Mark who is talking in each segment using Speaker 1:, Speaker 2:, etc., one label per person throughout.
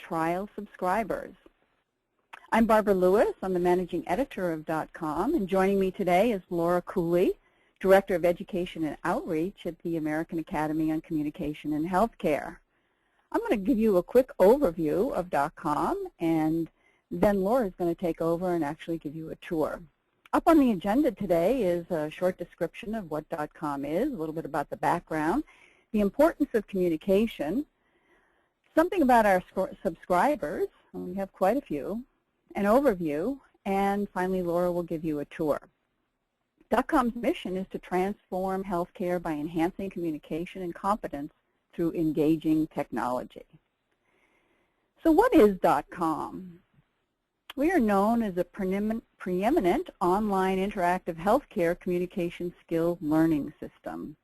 Speaker 1: trial subscribers. I'm Barbara Lewis. I'm the managing editor of DocCom, and joining me today is Laura Cooley, Director of Education and Outreach at the American Academy on Communication and Healthcare. I'm going to give you a quick overview of DocCom, and then Laura is going to take over and actually give you a tour. Up on the agenda today is a short description of what DocCom is, a little bit about the background, the importance of communication, something about our subscribers, and we have quite a few, an overview, and finally Laura will give you a tour. DocCom's mission is to transform healthcare by enhancing communication and competence through engaging technology. So what is DocCom? We are known as a preeminent online interactive healthcare communication skills learning system.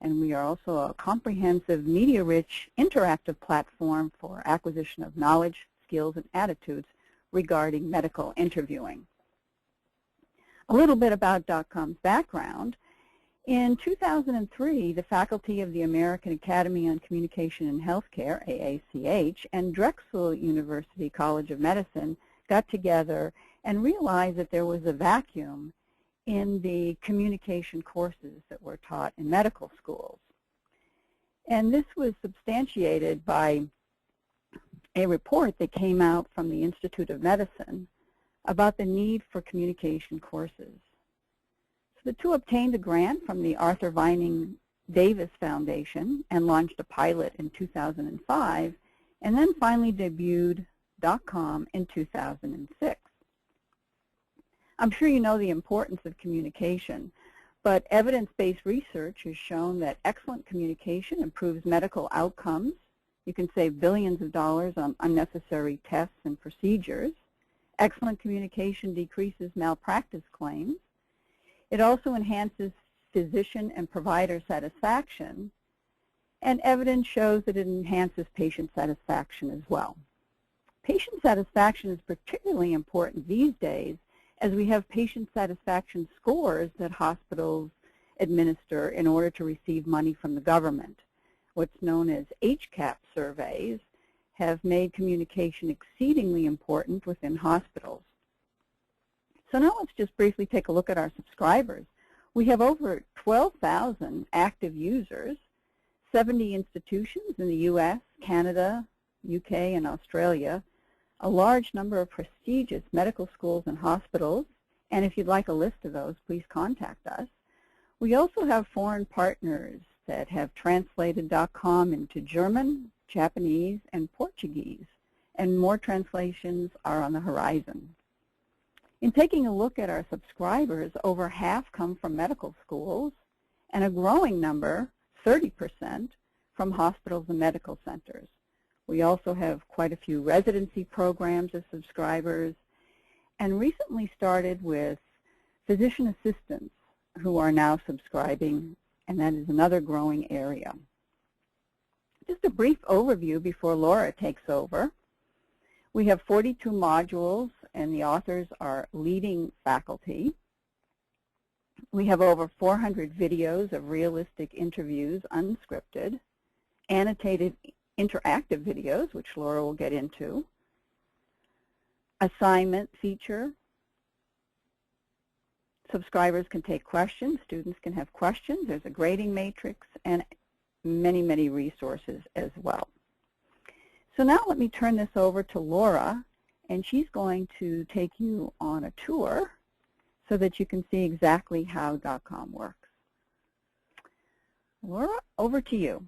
Speaker 1: And we are also a comprehensive, media-rich, interactive platform for acquisition of knowledge, skills, and attitudes regarding medical interviewing. A little bit about DocCom's background. In 2003, the faculty of the American Academy on Communication and Healthcare, AACH, and Drexel University College of Medicine got together and realized that there was a vacuum in the communication courses that were taught in medical schools. And this was substantiated by a report that came out from the Institute of Medicine about the need for communication courses. So the two obtained a grant from the Arthur Vining Davis Foundation and launched a pilot in 2005, and then finally debuted DocCom in 2006. I'm sure you know the importance of communication, but evidence-based research has shown that excellent communication improves medical outcomes. You can save billions of dollars on unnecessary tests and procedures. Excellent communication decreases malpractice claims. It also enhances physician and provider satisfaction, and evidence shows that it enhances patient satisfaction as well. Patient satisfaction is particularly important these days as we have patient satisfaction scores that hospitals administer in order to receive money from the government. What's known as HCAP surveys have made communication exceedingly important within hospitals. So now let's just briefly take a look at our subscribers. We have over 12,000 active users, 70 institutions in the U.S., Canada, UK, and Australia, a large number of prestigious medical schools and hospitals, and if you'd like a list of those, please contact us. We also have foreign partners that have translated DocCom into German, Japanese, and Portuguese, and more translations are on the horizon. In taking a look at our subscribers, over half come from medical schools, and a growing number, 30%, from hospitals and medical centers. We also have quite a few residency programs as subscribers, and recently started with physician assistants who are now subscribing, and that is another growing area. Just a brief overview before Laura takes over. We have 42 modules, and the authors are leading faculty. We have over 400 videos of realistic interviews, unscripted, annotated interactive videos, which Laura will get into, assignment feature. Subscribers can take questions, students can have questions, there's a grading matrix, and many, many resources as well. So now let me turn this over to Laura, and she's going to take you on a tour so that you can see exactly how DocCom works. Laura, over to you.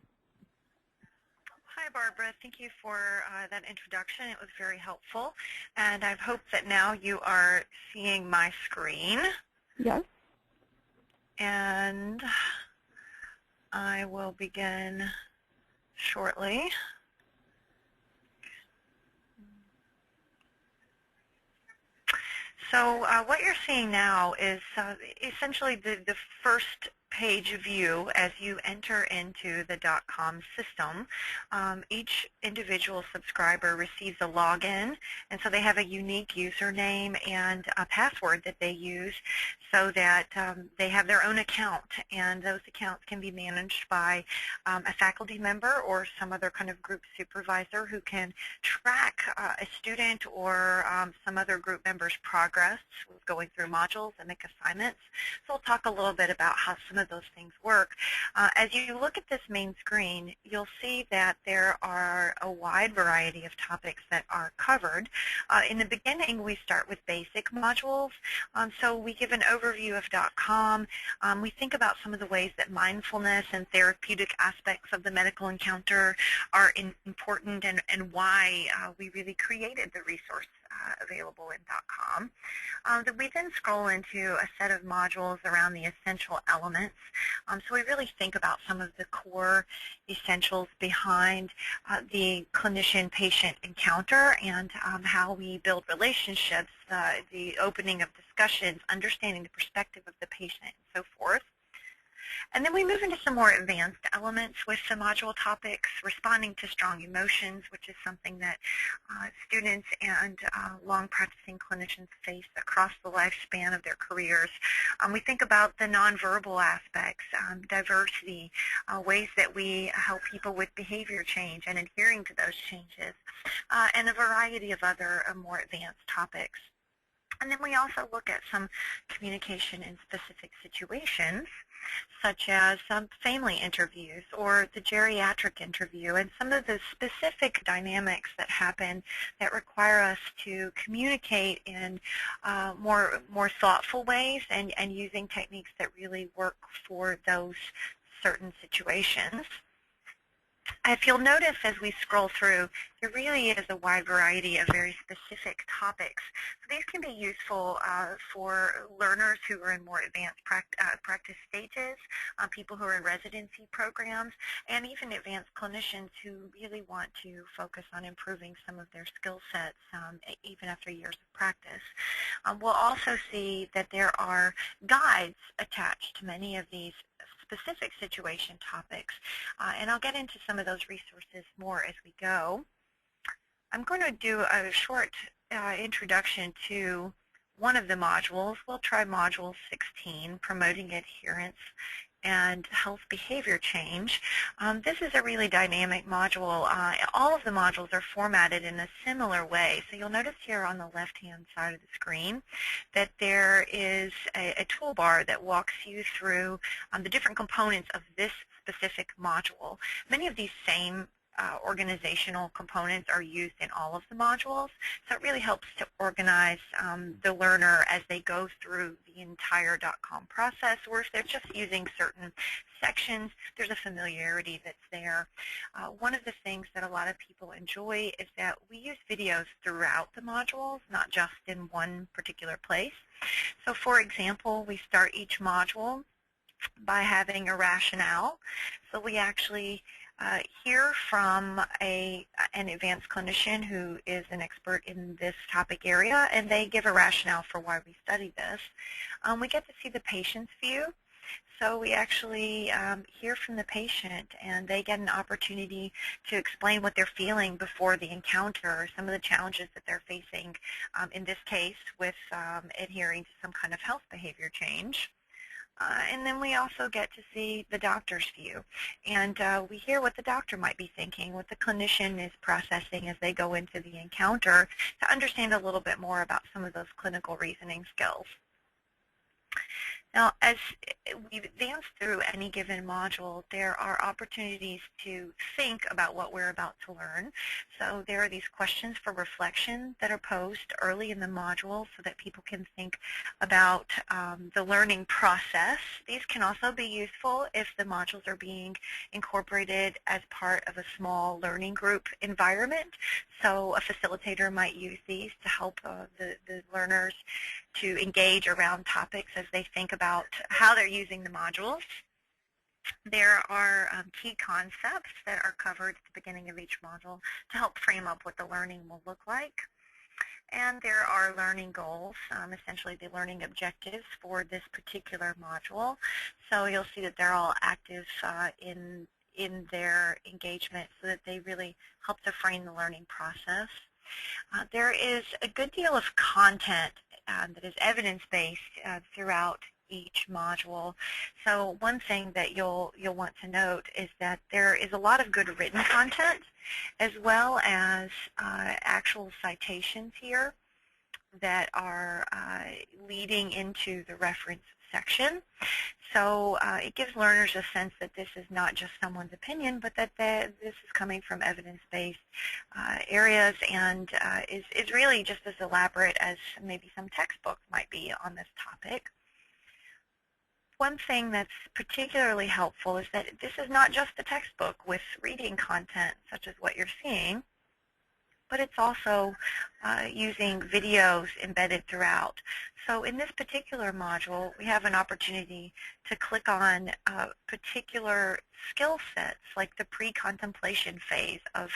Speaker 2: Hi, Barbara. Thank you for that introduction. It was very helpful. And I hope that now you are seeing my screen.
Speaker 1: Yes.
Speaker 2: And I will begin shortly. So what you're seeing now is essentially the first page view as you enter into the DocCom system. Each individual subscriber receives a login, and so they have a unique username and a password that they use. so that they have their own account, and those accounts can be managed by a faculty member or some other kind of group supervisor who can track a student or some other group member's progress with going through modules and make assignments. So we'll talk a little bit about how some of those things work. As you look at this main screen, you'll see that there are a wide variety of topics that are covered. In the beginning, we start with basic modules. So we give an overview of DocCom. We think about some of the ways that mindfulness and therapeutic aspects of the medical encounter are important, and why we really created the resource available in DocCom. We then scroll into a set of modules around the essential elements. So we really think about some of the core essentials behind the clinician-patient encounter, and how we build relationships, the opening of discussions, understanding the perspective of the patient, and so forth. And then we move into some more advanced elements with the module topics, responding to strong emotions, which is something that students and long practicing clinicians face across the lifespan of their careers. We think about the nonverbal aspects, diversity, ways that we help people with behavior change and adhering to those changes, and a variety of other more advanced topics. And then we also look at some communication in specific situations, such as family interviews or the geriatric interview, and some of the specific dynamics that happen that require us to communicate in more thoughtful ways, and using techniques that really work for those certain situations. If you'll notice as we scroll through, there really is a wide variety of very specific topics. So these can be useful for learners who are in more advanced practice stages, people who are in residency programs, and even advanced clinicians who really want to focus on improving some of their skill sets even after years of practice. We'll also see that there are guides attached to many of these specific situation topics, and I'll get into some of those resources more as we go. I'm going to do a short introduction to one of the modules. We'll try Module 16, Promoting Adherence and Health Behavior Change. This is a really dynamic module. All of the modules are formatted in a similar way. So you'll notice here on the left-hand side of the screen that there is a toolbar that walks you through the different components of this specific module. Many of these same organizational components are used in all of the modules, so it really helps to organize the learner as they go through the entire DocCom process, or if they're just using certain sections, there's a familiarity that's there. One of the things that a lot of people enjoy is that we use videos throughout the modules, not just in one particular place. So for example, we start each module by having a rationale. So we actually hear from an advanced clinician who is an expert in this topic area, and they give a rationale for why we study this. We get to see the patient's view. So we actually hear from the patient, and they get an opportunity to explain what they're feeling before the encounter, some of the challenges that they're facing, in this case with adhering to some kind of health behavior change. And then we also get to see the doctor's view, and we hear what the doctor might be thinking, what the clinician is processing as they go into the encounter, to understand a little bit more about some of those clinical reasoning skills. Now, as we advance through any given module, there are opportunities to think about what we're about to learn. So there are these questions for reflection that are posed early in the module so that people can think about the learning process. These can also be useful if the modules are being incorporated as part of a small learning group environment. So a facilitator might use these to help the learners to engage around topics as they think about how they're using the modules. There are key concepts that are covered at the beginning of each module to help frame up what the learning will look like. And there are learning goals, essentially the learning objectives for this particular module. So you'll see that they're all active in their engagement so that they really help to frame the learning process. There is a good deal of content that is evidence-based throughout each module. So one thing that you'll want to note is that there is a lot of good written content as well as actual citations here that are leading into the reference section. So it gives learners a sense that this is not just someone's opinion, but that this is coming from evidence-based areas and is really just as elaborate as maybe some textbooks might be on this topic. One thing that's particularly helpful is that this is not just a textbook with reading content such as what you're seeing, but it's also using videos embedded throughout. So in this particular module, we have an opportunity to click on particular skill sets, like the pre-contemplation phase of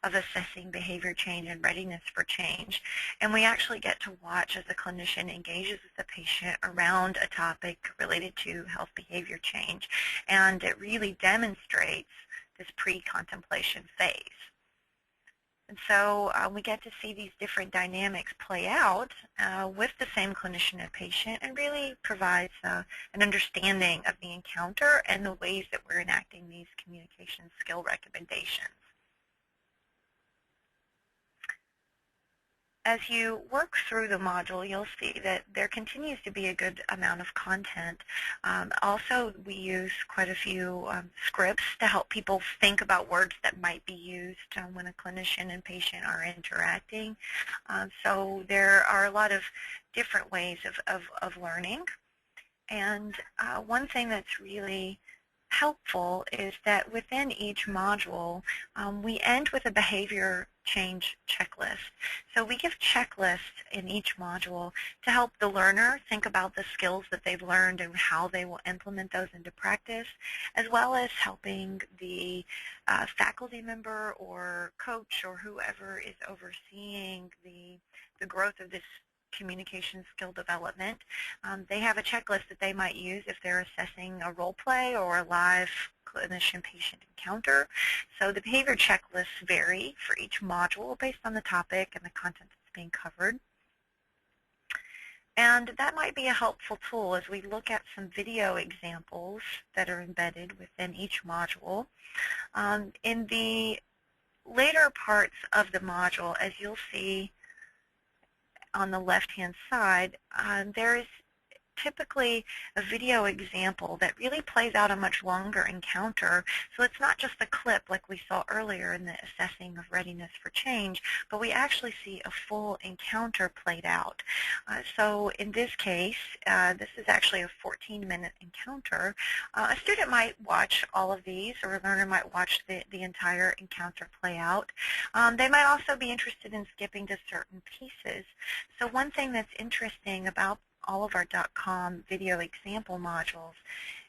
Speaker 2: assessing behavior change and readiness for change. And we actually get to watch as the clinician engages with the patient around a topic related to health behavior change. And it really demonstrates this pre-contemplation phase. And so we get to see these different dynamics play out with the same clinician and patient, and really provides an understanding of the encounter and the ways that we're enacting these communication skill recommendations. As you work through the module, you'll see that there continues to be a good amount of content. Also, we use quite a few scripts to help people think about words that might be used when a clinician and patient are interacting. So there are a lot of different ways of learning. And one thing that's really helpful is that within each module, we end with a behavior change checklist. So we give checklists in each module to help the learner think about the skills that they've learned and how they will implement those into practice, as well as helping the faculty member or coach or whoever is overseeing the growth of this communication skill development. They have a checklist that they might use if they're assessing a role play or a live clinician-patient encounter. So the behavior checklists vary for each module based on the topic and the content that's being covered. And that might be a helpful tool as we look at some video examples that are embedded within each module. In the later parts of the module, as you'll see on the left-hand side, there is typically a video example that really plays out a much longer encounter. So it's not just a clip like we saw earlier in the assessing of readiness for change, but we actually see a full encounter played out. So in this case, this is actually a 14-minute encounter. A student might watch all of these, or a learner might watch the entire encounter play out. They might also be interested in skipping to certain pieces. So one thing that's interesting about all of our DocCom video example modules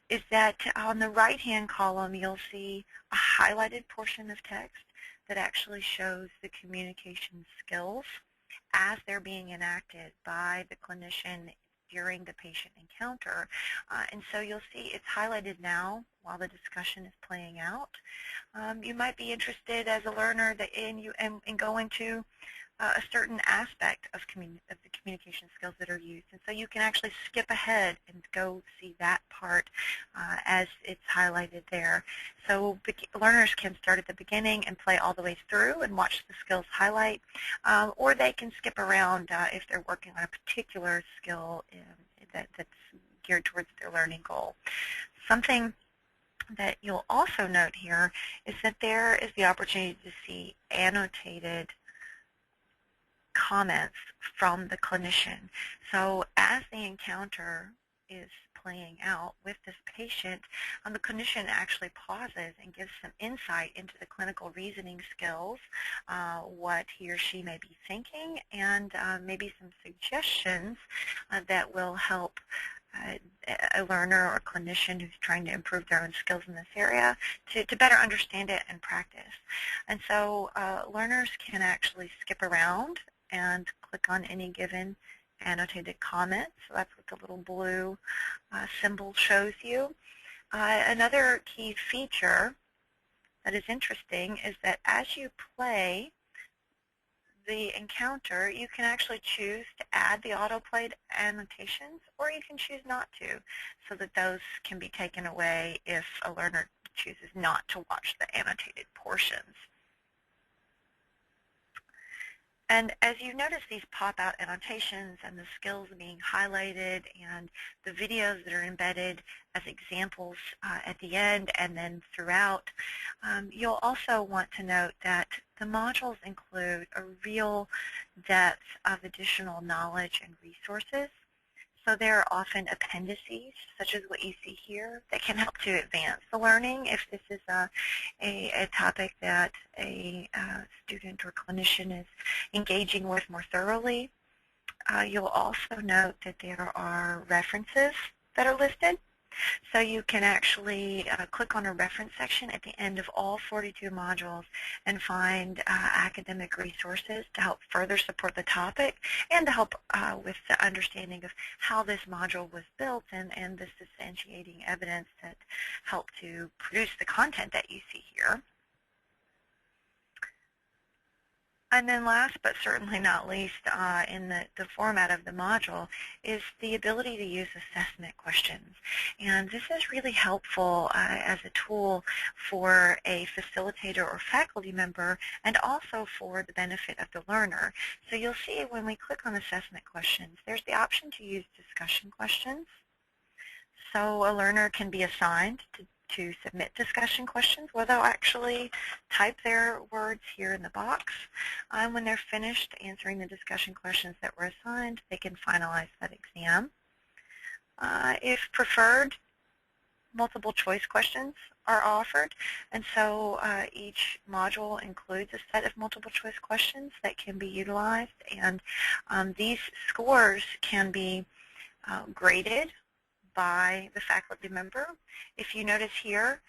Speaker 2: is that on the right-hand column you'll see a highlighted portion of text that actually shows the communication skills as they're being enacted by the clinician during the patient encounter. And so you'll see it's highlighted now while the discussion is playing out. You might be interested as a learner in going to a certain aspect of the communication skills that are used. And so you can actually skip ahead and go see that part as it's highlighted there. So learners can start at the beginning and play all the way through and watch the skills highlight, or they can skip around if they're working on a particular skill that's geared towards their learning goal. Something that you'll also note here is that there is the opportunity to see annotated comments from the clinician. So as the encounter is playing out with this patient, the clinician actually pauses and gives some insight into the clinical reasoning skills, what he or she may be thinking, and maybe some suggestions that will help a learner or a clinician who's trying to improve their own skills in this area to better understand it and practice. And so learners can actually skip around and click on any given annotated comment. So that's what the little blue symbol shows you. Another key feature that is interesting is that as you play the encounter, you can actually choose to add the autoplayed annotations, or you can choose not to, so that those can be taken away if a learner chooses not to watch the annotated portions. And as you notice these pop-out annotations and the skills being highlighted and the videos that are embedded as examples at the end and then throughout, you'll also want to note that the modules include a real depth of additional knowledge and resources. So there are often appendices, such as what you see here, that can help to advance the learning if this is a topic that a student or clinician is engaging with more thoroughly. You'll also note that there are references that are listed. So you can actually click on a reference section at the end of all 42 modules and find academic resources to help further support the topic and to help with the understanding of how this module was built and the substantiating evidence that helped to produce the content that you see here. And then last but certainly not least in the format of the module is the ability to use assessment questions. And this is really helpful as a tool for a facilitator or faculty member and also for the benefit of the learner. So you'll see when we click on assessment questions, there's the option to use discussion questions. So a learner can be assigned to submit discussion questions where they'll actually type their words here in the box. When they're finished answering the discussion questions that were assigned, they can finalize that exam. If preferred, multiple choice questions are offered, and so each module includes a set of multiple choice questions that can be utilized, and these scores can be graded by the faculty member. If you notice here,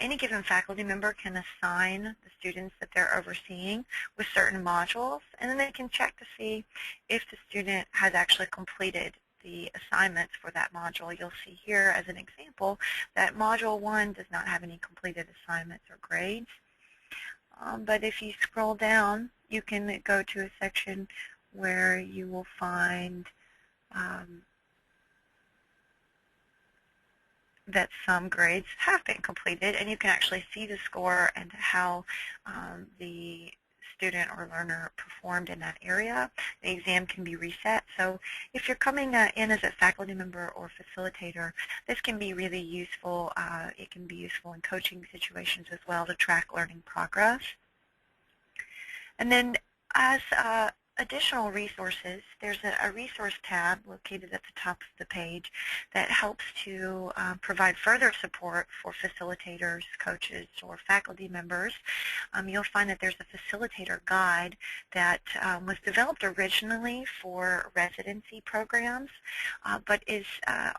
Speaker 2: any given faculty member can assign the students that they're overseeing with certain modules, and then they can check to see if the student has actually completed the assignments for that module. You'll see here as an example that Module 1 does not have any completed assignments or grades. But if you scroll down, you can go to a section where you will find that some grades have been completed, and you can actually see the score and how the student or learner performed in that area. The exam can be reset. So if you're coming in as a faculty member or facilitator, this can be really useful. It can be useful in coaching situations as well to track learning progress. And then as additional resources, there's a resource tab located at the top of the page that helps to provide further support for facilitators, coaches, or faculty members. You'll find that there's a facilitator guide that was developed originally for residency programs, but is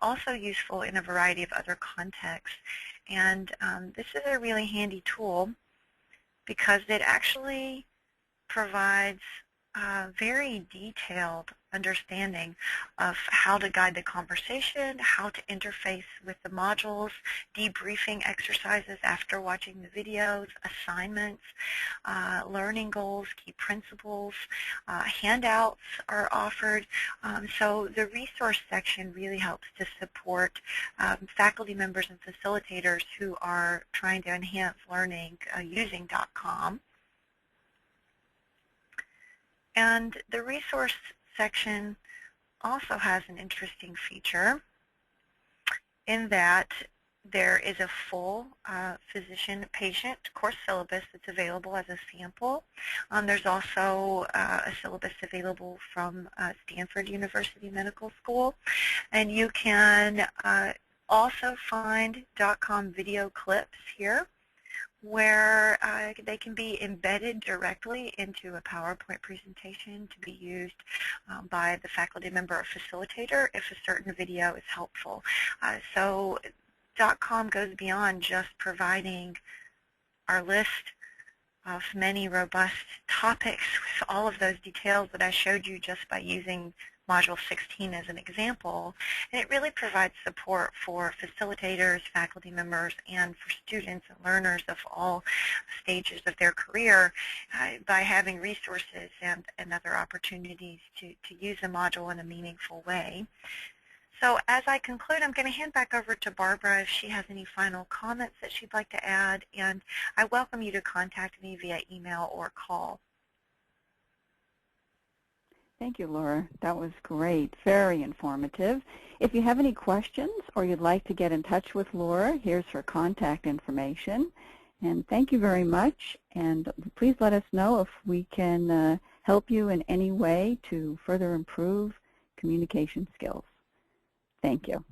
Speaker 2: also useful in a variety of other contexts. And this is a really handy tool because it actually provides very detailed understanding of how to guide the conversation, how to interface with the modules, debriefing exercises after watching the videos, assignments, learning goals, key principles, handouts are offered. So the resource section really helps to support faculty members and facilitators who are trying to enhance learning using DocCom. And the resource section also has an interesting feature in that there is a full physician-patient course syllabus that's available as a sample. There's also a syllabus available from Stanford University Medical School. And you can also find DocCom video clips here, where they can be embedded directly into a PowerPoint presentation to be used by the faculty member or facilitator if a certain video is helpful. So DocCom goes beyond just providing our list of many robust topics with all of those details that I showed you just by using Module 16 as an example, and it really provides support for facilitators, faculty members, and for students and learners of all stages of their career by having resources and other opportunities to use a module in a meaningful way. So as I conclude, I'm going to hand back over to Barbara if she has any final comments that she'd like to add, and I welcome you to contact me via email or call.
Speaker 1: Thank you, Laura. That was great. Very informative. If you have any questions or you'd like to get in touch with Laura, here's her contact information. And thank you very much. And please let us know if we can help you in any way to further improve communication skills. Thank you.